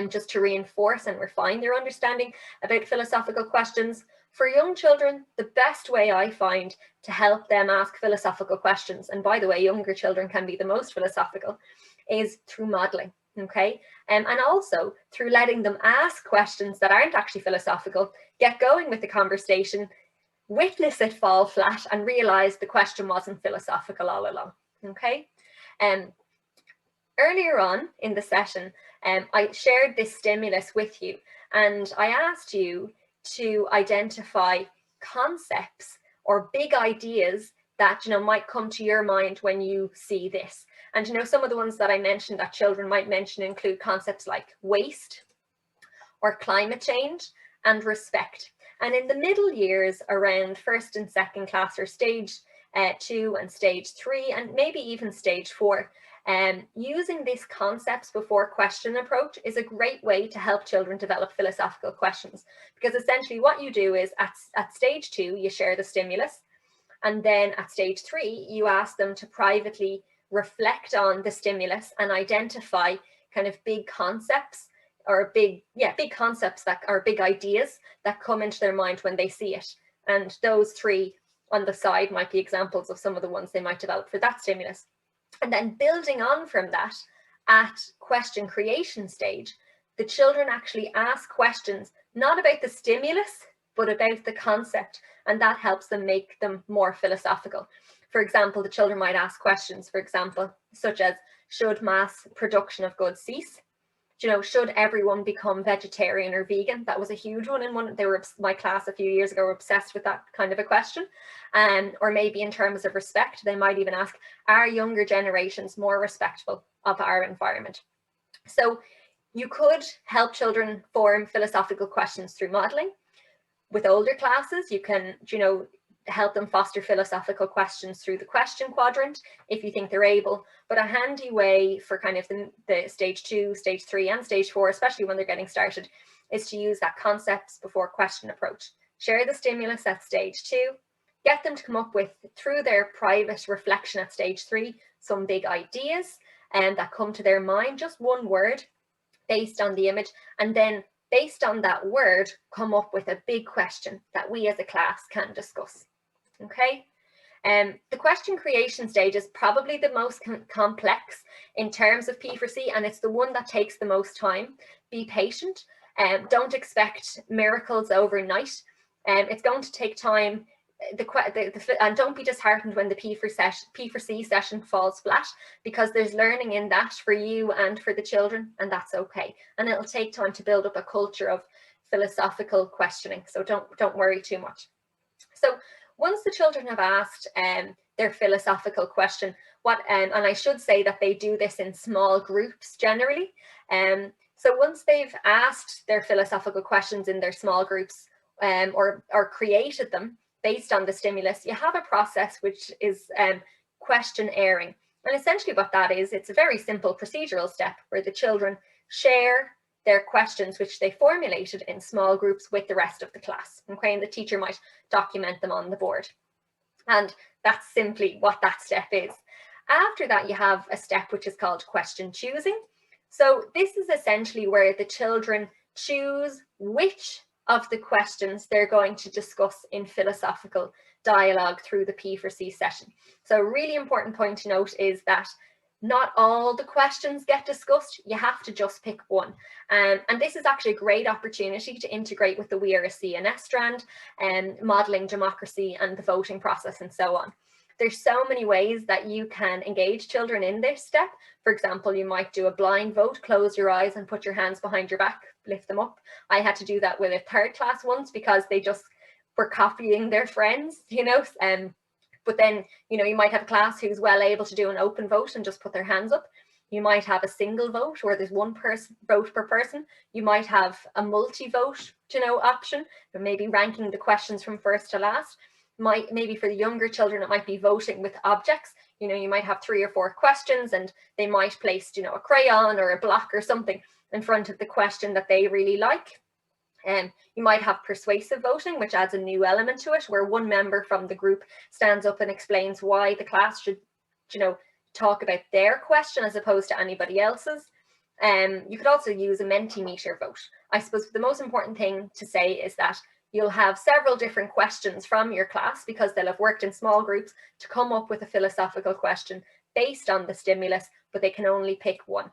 just to reinforce and refine their understanding about philosophical questions. For young children, the best way I find to help them ask philosophical questions, and by the way, younger children can be the most philosophical, is through modeling, okay? And also through letting them ask questions that aren't actually philosophical, get going with the conversation, witness it fall flat, and realize the question wasn't philosophical all along, okay? Earlier on in the session, I shared this stimulus with you, and I asked you to identify concepts or big ideas that, you know, might come to your mind when you see this. And, you know, some of the ones that I mentioned that children might mention include concepts like waste or climate change and respect. And in the middle years, around 1st and 2nd class, or stage 2 and stage 3, and maybe even stage 4, using these concepts before question approach is a great way to help children develop philosophical questions. Because essentially what you do is at stage 2, you share the stimulus. And then at stage 3, you ask them to privately reflect on the stimulus and identify kind of big concepts or big concepts that are big ideas that come into their mind when they see it. And those 3 on the side might be examples of some of the ones they might develop for that stimulus. And then building on from that, at question creation stage, the children actually ask questions, not about the stimulus, but about the concept, and that helps them make them more philosophical. For example, the children might ask questions, for example, such as, should mass production of goods cease? You know, should everyone become vegetarian or vegan? That was a huge one in my class a few years ago were obsessed with that kind of a question. Or maybe in terms of respect, they might even ask, are younger generations more respectful of our environment? So you could help children form philosophical questions through modeling. With older classes, you can, you know, help them foster philosophical questions through the question quadrant if you think they're able. But a handy way for kind of the stage 2, stage 3 and stage 4, especially when they're getting started, is to use that concepts before question approach. Share the stimulus at stage 2, get them to come up with, through their private reflection at stage 3, some big ideas that come to their mind, just one word based on the image, and then based on that word, come up with a big question that we as a class can discuss. Okay. The question creation stage is probably the most complex in terms of P4C, and it's the one that takes the most time. Be patient. Don't expect miracles overnight. It's going to take time. And don't be disheartened when the P4C session falls flat, because there's learning in that for you and for the children, and that's okay. And it'll take time to build up a culture of philosophical questioning, so don't worry too much. So once the children have asked their philosophical question, and I should say that they do this in small groups generally. So once they've asked their philosophical questions in their small groups, or created them based on the stimulus, you have a process which is question airing. And essentially what that is, it's a very simple procedural step where the children share their questions which they formulated in small groups with the rest of the class. Okay, and the teacher might document them on the board. And that's simply what that step is. After that, you have a step which is called question choosing. So this is essentially where the children choose which of the questions they're going to discuss in philosophical dialogue through the P4C session. So a really important point to note is that not all the questions get discussed. You have to just pick one. And this is actually a great opportunity to integrate with the We Are a CNS strand and modeling democracy and the voting process and so on. There's so many ways that you can engage children in this step. For example, you might do a blind vote, close your eyes and put your hands behind your back, lift them up. I had to do that with a third class once because they just were copying their friends, you know. But then, you know, you might have a class who's well able to do an open vote and just put their hands up. You might have a single vote where there's one vote per person. You might have a multi-vote, you know, option, but maybe ranking the questions from first to last. Maybe for the younger children, it might be voting with objects. You know, you might have 3 or 4 questions and they might place, you know, a crayon or a block or something in front of the question that they really like. You might have persuasive voting, which adds a new element to it, where one member from the group stands up and explains why the class should, you know, talk about their question as opposed to anybody else's. You could also use a Mentimeter vote. I suppose the most important thing to say is that you'll have several different questions from your class because they'll have worked in small groups to come up with a philosophical question based on the stimulus, but they can only pick one.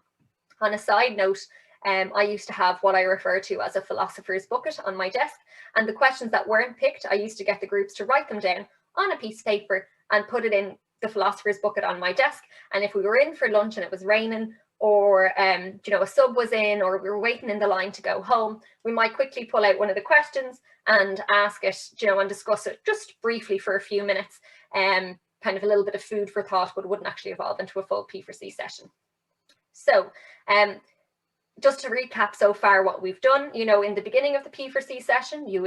On a side note, I used to have what I refer to as a philosopher's bucket on my desk, and the questions that weren't picked, I used to get the groups to write them down on a piece of paper and put it in the philosopher's bucket on my desk. And if we were in for lunch and it was raining, or you know, a sub was in, or we were waiting in the line to go home, we might quickly pull out one of the questions and ask it, you know, and discuss it just briefly for a few minutes, kind of a little bit of food for thought, but it wouldn't actually evolve into a full P4C session. So just to recap so far what we've done, you know, in the beginning of the P4C session, you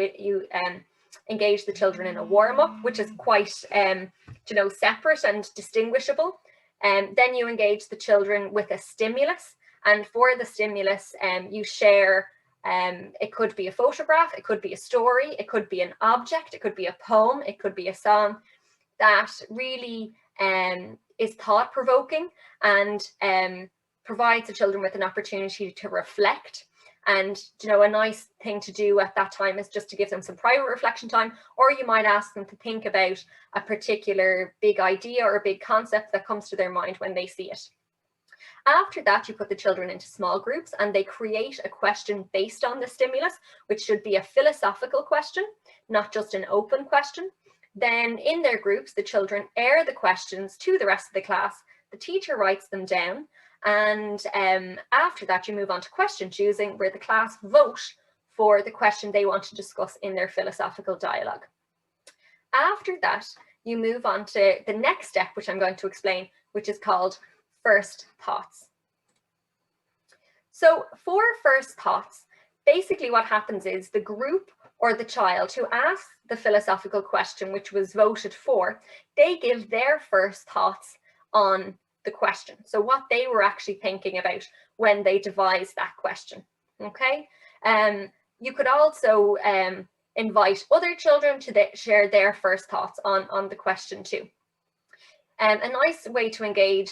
engage the children in a warm-up, which is quite, you know, separate and distinguishable. Then you engage the children with a stimulus, and for the stimulus, you share, it could be a photograph, it could be a story, it could be an object, it could be a poem, it could be a song that really is thought-provoking and provides the children with an opportunity to reflect. And, you know, a nice thing to do at that time is just to give them some private reflection time, or you might ask them to think about a particular big idea or a big concept that comes to their mind when they see it. After that, you put the children into small groups and they create a question based on the stimulus, which should be a philosophical question, not just an open question. Then in their groups, the children air the questions to the rest of the class. The teacher writes them down. And after that, you move on to question choosing, where the class vote for the question they want to discuss in their philosophical dialogue. After that, you move on to the next step, which I'm going to explain, which is called first thoughts. So for first thoughts, basically what happens is the group or the child who asks the philosophical question, which was voted for, they give their first thoughts on the question. So what they were actually thinking about when they devised that question. Okay. You could also invite other children to share their first thoughts on the question too. A nice way to engage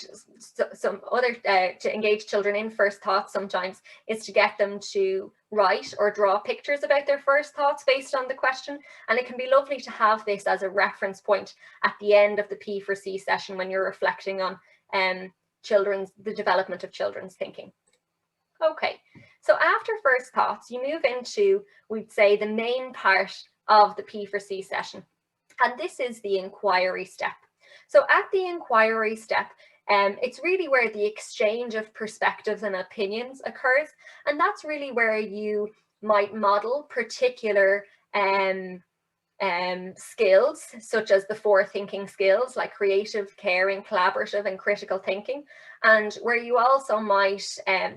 to engage children in first thoughts sometimes is to get them to write or draw pictures about their first thoughts based on the question. And it can be lovely to have this as a reference point at the end of the P4C session when you're reflecting on the development of children's thinking. Okay, so after first thoughts, you move into, we'd say, the main part of the P4C session. And this is the inquiry step. So at the inquiry step, it's really where the exchange of perspectives and opinions occurs. And that's really where you might model particular skills, such as the 4 thinking skills, like creative, caring, collaborative, and critical thinking. And where you also might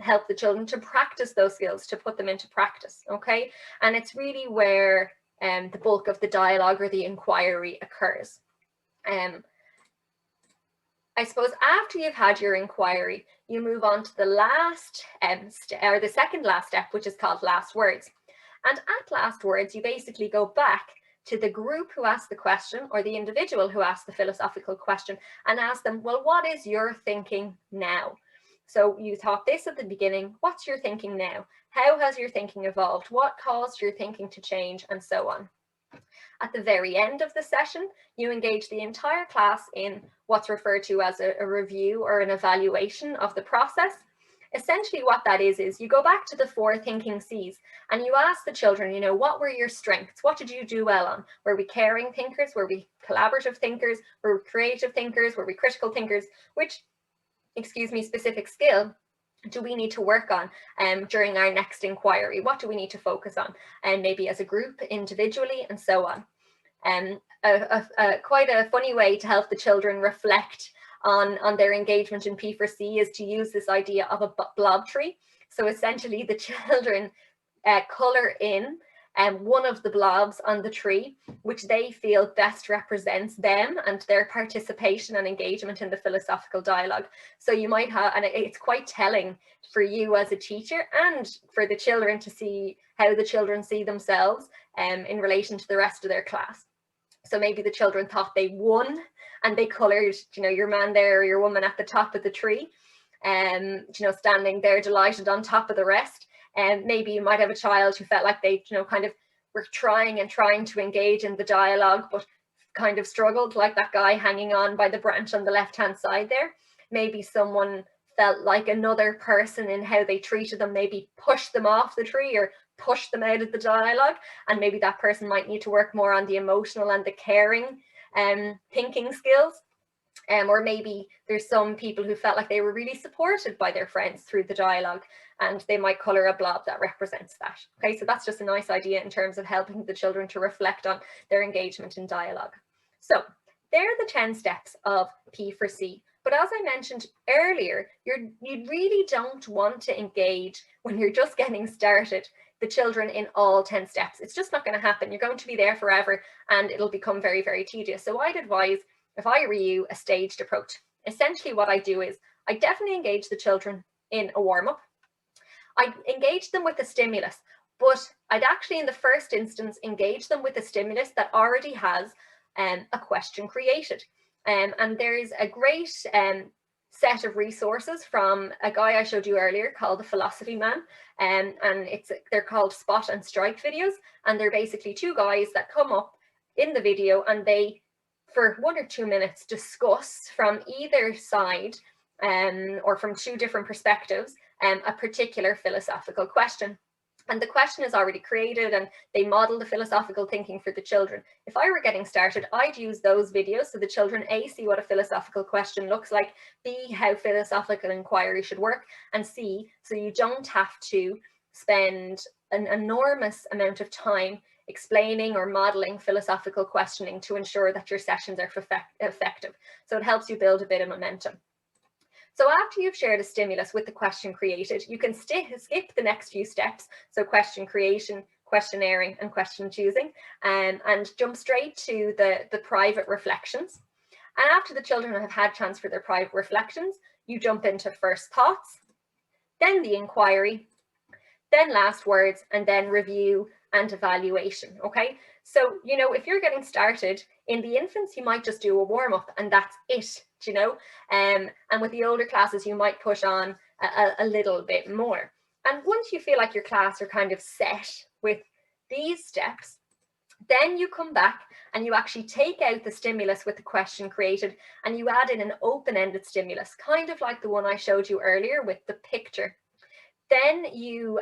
help the children to practice those skills, to put them into practice, okay? And it's really where the bulk of the dialogue or the inquiry occurs. I suppose after you've had your inquiry, you move on to the last or the second last step, which is called last words. And at last words, you basically go back to the group who asked the question or the individual who asked the philosophical question and ask them, well, what is your thinking now? So you thought this at the beginning, what's your thinking now? How has your thinking evolved? What caused your thinking to change, and so on. At the very end of the session, you engage the entire class in what's referred to as a review or an evaluation of the process. Essentially what that is you go back to the 4 thinking C's and you ask the children, you know, what were your strengths? What did you do well on? Were we caring thinkers? Were we collaborative thinkers? Were we creative thinkers? Were we critical thinkers? Which, specific skill do we need to work on during our next inquiry? What do we need to focus on? And maybe as a group, individually, and so on. Quite a funny way to help the children reflect on their engagement in P4C is to use this idea of a blob tree. So essentially the children colour in one of the blobs on the tree, which they feel best represents them and their participation and engagement in the philosophical dialogue. So you might have, and it's quite telling for you as a teacher and for the children to see how the children see themselves in relation to the rest of their class. So maybe the children thought they won and they coloured, you know, your man there or your woman at the top of the tree, you know, standing there delighted on top of the rest. And maybe you might have a child who felt like they, you know, kind of were trying to engage in the dialogue, but kind of struggled, like that guy hanging on by the branch on the left-hand side there. Maybe someone felt like another person in how they treated them, maybe pushed them off the tree or pushed them out of the dialogue. And maybe that person might need to work more on the emotional and the caring thinking skills. Or maybe there's some people who felt like they were really supported by their friends through the dialogue, and they might colour a blob that represents that. Okay, so that's just a nice idea in terms of helping the children to reflect on their engagement in dialogue. So there are the 10 steps of P4C. But as I mentioned earlier, you really don't want to engage when you're just getting started the children in all 10 steps. It's just not going to happen. You're going to be there forever and it'll become very, very tedious. So I'd advise, if I were you, a staged approach. Essentially what I do is I definitely engage the children in a warm-up. I engage them with a stimulus, but I'd actually in the first instance engage them with a stimulus that already has a question created. And there's a great set of resources from a guy I showed you earlier called The Philosophy Man. And they're called Spot and Strike videos. And they're basically 2 guys that come up in the video and they, for 1 or 2 minutes, discuss from either side or from 2 different perspectives a particular philosophical question. And the question is already created and they model the philosophical thinking for the children. If I were getting started, I'd use those videos so the children A, see what a philosophical question looks like, B, how philosophical inquiry should work, and C, so you don't have to spend an enormous amount of time explaining or modeling philosophical questioning to ensure that your sessions are effective. So it helps you build a bit of momentum. So after you've shared a stimulus with the question created, you can skip the next few steps. So question creation, questionnaire and question choosing, and jump straight to the private reflections. And after the children have had chance for their private reflections, you jump into first thoughts, then the inquiry, then last words, and then review and evaluation. Okay, so you know, if you're getting started in the infants, you might just do a warm-up and that's it, you know, and with the older classes you might push on a little bit more. And once you feel like your class are kind of set with these steps, then you come back and you actually take out the stimulus with the question created and you add in an open-ended stimulus, kind of like the one I showed you earlier with the picture. Then you,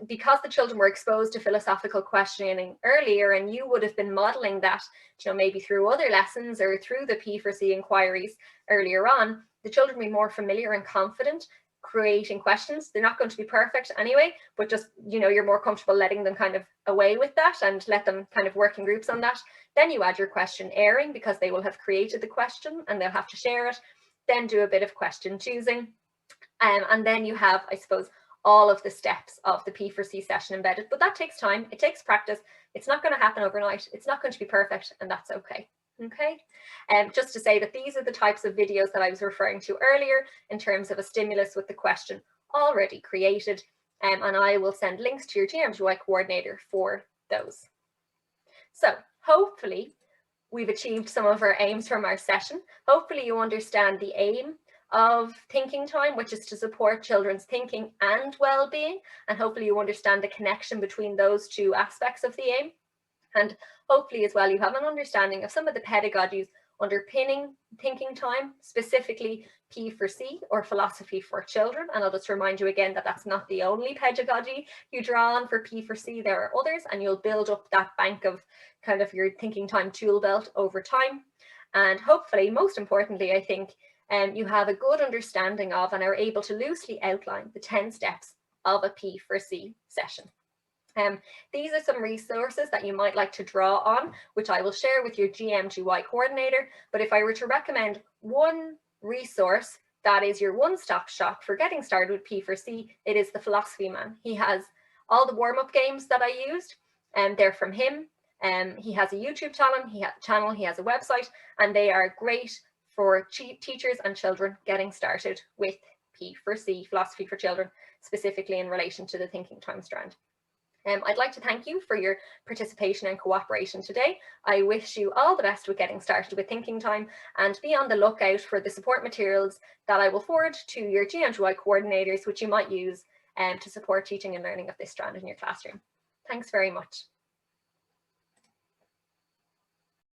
because the children were exposed to philosophical questioning earlier, and you would have been modeling that, you know, maybe through other lessons or through the P4C inquiries earlier on, the children will be more familiar and confident creating questions. They're not going to be perfect anyway, but just, you know, you're more comfortable letting them kind of away with that and let them kind of work in groups on that. Then you add your question airing because they will have created the question and they'll have to share it. Then do a bit of question choosing. And then you have, I suppose, all of the steps of the P4C session embedded, but that takes time. It takes practice. It's not going to happen overnight. It's not going to be perfect, and that's okay. Okay, just to say that these are the types of videos that I was referring to earlier in terms of a stimulus with the question already created, and I will send links to your GMGY coordinator for those. So hopefully we've achieved some of our aims from our session. Hopefully you understand the aim of thinking time, which is to support children's thinking and well-being, and hopefully you understand the connection between those two aspects of the aim. And hopefully as well you have an understanding of some of the pedagogies underpinning thinking time, specifically P4C or philosophy for children. And I'll just remind you again that that's not the only pedagogy you draw on for P4C. There are others, and you'll build up that bank of kind of your thinking time tool belt over time. And hopefully, most importantly, I think you have a good understanding of and are able to loosely outline the 10 steps of a P4C session. These are some resources that you might like to draw on, which I will share with your GMGY coordinator. But if I were to recommend one resource that is your one-stop shop for getting started with P4C, it is the Philosophy Man. He has all the warm-up games that I used, and they're from him. He has a YouTube channel, he has a website, and they are great for teachers and children getting started with P4C, philosophy for children, specifically in relation to the thinking time strand. I'd like to thank you for your participation and cooperation today. I wish you all the best with getting started with thinking time, and be on the lookout for the support materials that I will forward to your GMGY coordinators, which you might use to support teaching and learning of this strand in your classroom. Thanks very much.